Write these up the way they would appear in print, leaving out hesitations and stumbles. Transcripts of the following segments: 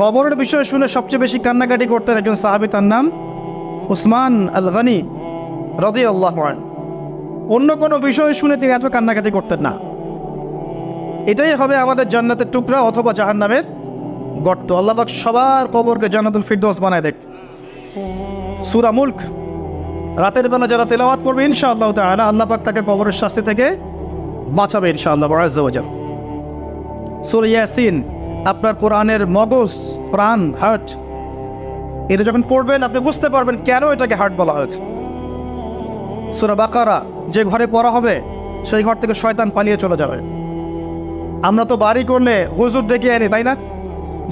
কবরের বিষয় শুনে সবচেয়ে বেশি কান্নাকাটি করতেন একজন সাহাবী, তার নাম উসমান আল গনি রাদিয়াল্লাহু আনহু। অন্য কোনো বিষয় শুনে তিনি এত কান্নাকাটি করতেন না। এটাই হবে আমাদের জান্নাতের টুকরা অথবা জাহান্নামের গর্ত। আল্লাহ পাক সবার কবরকে জান্নাতুল ফিরদৌস বানায় দেখ। সূরা মুলক রাতের বেলা যারা তেলাওয়াত করবে ইনশাআল্লাহ তাআলা আল্লাহ পাক তাকে কবরের শাস্তি থেকে বাঁচাবে ইনশাআল্লাহ আযজা ওয়া জাল। সূরা ইয়াসিন আপনার কোরআনের মগজ, প্রাণ, হার্ট, এটা যখন পড়বেন আপনি বুঝতে পারবেন কেন এটাকে হার্ট বলা হয়েছে। সূরা বাকারা যে ঘরে পড়া হবে সেই ঘর থেকে শয়তান পালিয়ে চলে যাবে। আমরা তো বাড়ি করলে হুজুর ডেকে আনি, তাই না?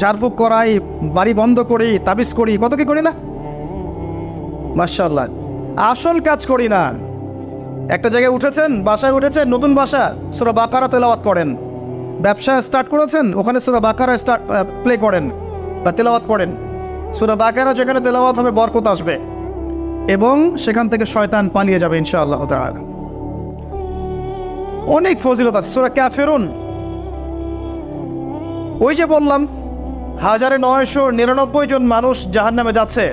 ঝাড়ফুঁক করাই, বাড়ি বন্ধ করি, তাবিজ করি, কত কি করি না? মাশাআল্লাহ, আসল কাজ করি না। একটা জায়গায় উঠেছেন, বাসায় উঠেছেন, নতুন বাসা, সূরা বাকারা তেলাওয়াত করেন। ব্যবসা স্টার্ট করেছেন, ওখানে সূরা বাকারা প্লে করেন বা তেলাওয়াত করেন। সূরা বাকারা যেখানে তেলাওয়াত হবে বরকত আসবে এবং সেখান থেকে শয়তান পালিয়ে যাবে ইনশাআল্লাহ তাআলা। অনেক ফজিলত আছে। সূরা কাফিরুন, ওই যে বললাম 1999 জন মানুষ জাহান্নামে যাচ্ছে,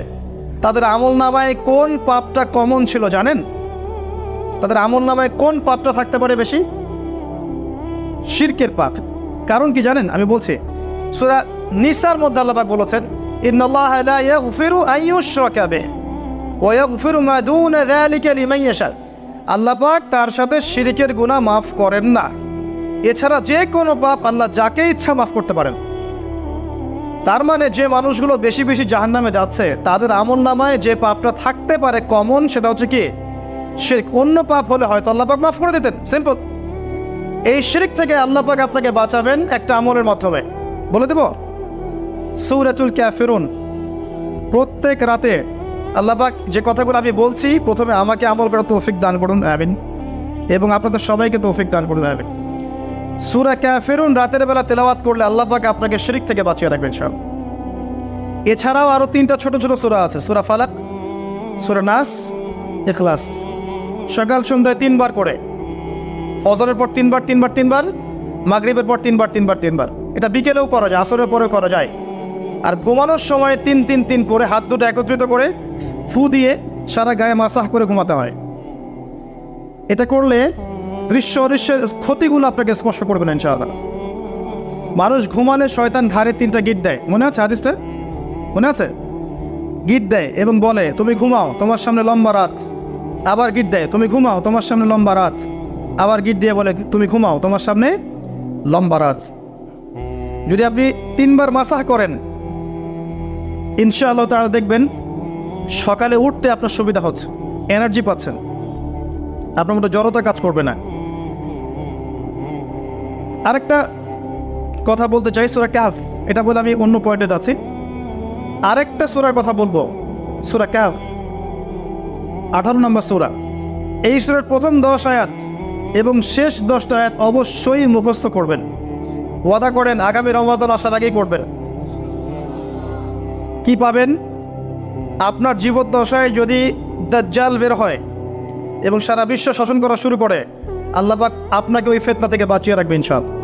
তাদের আমল নামায় কোন পাপটা কমন ছিল জানেন? তাদের আমল নামায় কোন পাপটা থাকতে পারে বেশি? শিরকের পাপ। কারণ কি জানেন? আমি বলছি, সূরা নিসার মধ্যে আল্লাহ পাক বলেছেন, ইন্নাল্লাহা লা ইয়াগফিরু আন ইউশরাকা বিহি ওয়া ইয়াগফিরু মা দুনা যালিকা লিমান ইয়াশা। আল্লাহ পাক তার সাথে শিরকের গুনাহ মাফ করেন না, এছাড়া যে কোনো পাপ আল্লাহ যাকে ইচ্ছা মাফ করতে পারেন। তার মানে যে মানুষগুলো বেশি বেশি জাহান্নামে যাচ্ছে তাদের আমল নামায় যে পাপটা থাকতে পারে কমন, সেটা হচ্ছে কি? শিরক। অন্য পাপ হলে হয়তো আল্লাহ পাক মাফ করে দিতেন, সিম্পল। এই শিরক থেকে আল্লাহ পাক আপনাকে বাঁচাবেন একটা আমলের মাধ্যমে। বলে দেব, সূরাতুল কাফিরুন প্রত্যেক রাতে আল্লাহ পাক যে কথাগুলো আমি বলছি, প্রথমে আমাকে আমল করার তৌফিক দান করুন, আমিন, এবং আপনাদের সবাইকে তৌফিক দান করুন, আমিন। সূরা কাফিরুন রাতের বেলা তেলাওয়াত করলে আল্লাহ পাক আপনাকে শিরক থেকে বাঁচিয়ে রাখবেন সব। এছাড়াও আরো 3টা ছোট ছোট সূরা আছে, সূরা ফালাক, সূরা নাস, ইখলাস। সকাল সন্ধ্যায় 3 বার করে, ফজরের পর 3 বার 3 বার 3 বার, মাগরিবের পর 3 বার 3 বার 3 বার। এটা বিকেলেও করা যায়, আসরের পরেও করা যায়। আর ঘুমানোর সময় 3-3-3 করে হাত দুটো একত্রিত করে ফু দিয়ে সারা গায়ে মাসাহ করে ঘুমাতে হয়। এটা করলে দৃশ্য অদৃশ্যের ক্ষতিগুলো আপনাকে স্পর্শ করবে না ইনশাআল্লাহ। মানুষ ঘুমালে শয়তান ঘাড়ে 3টা গিট দেয়, মনে আছে হাদিসটা? মনে আছে? গিট দেয় এবং বলে, তুমি ঘুমাও, তোমার সামনে লম্বা রাত। আবার গিট দেয়, তুমি ঘুমাও, তোমার সামনে লম্বা রাত। আবার গিট দিয়ে বলে, তুমি ঘুমাও, তোমার সামনে লম্বা রাত। যদি আপনি 3 বার মাসাহ করেন ইনশাআল্লাহ তাআলা দেখবেন সকালে উঠতে আপনার সুবিধা হচ্ছে, এনার্জি পাচ্ছেন, আপনার মতো জড়তা কাজ করবে না। আরেকটা কথা বলতে চাই, সূরা কাহফ, এটা বলে আমি অন্য পয়েন্টে যাচ্ছি। আরেকটা সূরার কথা বলবো, সূরা কাহফ 18 নম্বর সূরা। এই সূরার প্রথম 10 আয়াত এবং শেষ 10টা আয়াত অবশ্যই মুখস্থ করবেন। ওয়াদা করেন আগামী রমাদান আসার আগেই করবেন। কি পাবেন? আপনার জীবদ্দশায় যদি দাজ্জাল বের হয় এবং সারা বিশ্ব শাসন করা শুরু করে, আল্লাহ পাক আপনাকে ওই ফিতনা থেকে বাঁচিয়ে রাখবে ইনশাআল্লাহ।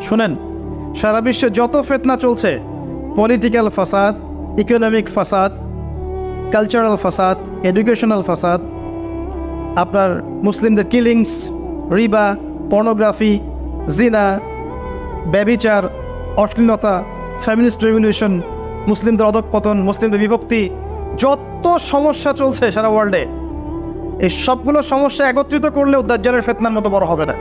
শুনেন, সারা বিশ্বে যত ফিতনা চলছে, পলিটিক্যাল ফাসাদ, ইকোনমিক ফাসাদ, কালচারাল ফাসাদ, এডুকেশনাল ফাসাদ, আপনার মুসলিমদের কিলিংস, রিবা, পর্নোগ্রাফি, জিনা, ব্যভিচার, অশ্লীলতা, ফেমিনিস্ট রেভলিউশন, মুসলিমদের অধঃপতন, মুসলিমদের বিভক্তি, যত সমস্যা চলছে সারা ওয়ার্ল্ডে, এই সবগুলো সমস্যা একত্রিত করলেও দাজ্জালের ফিতনার মতো বড় হবে না।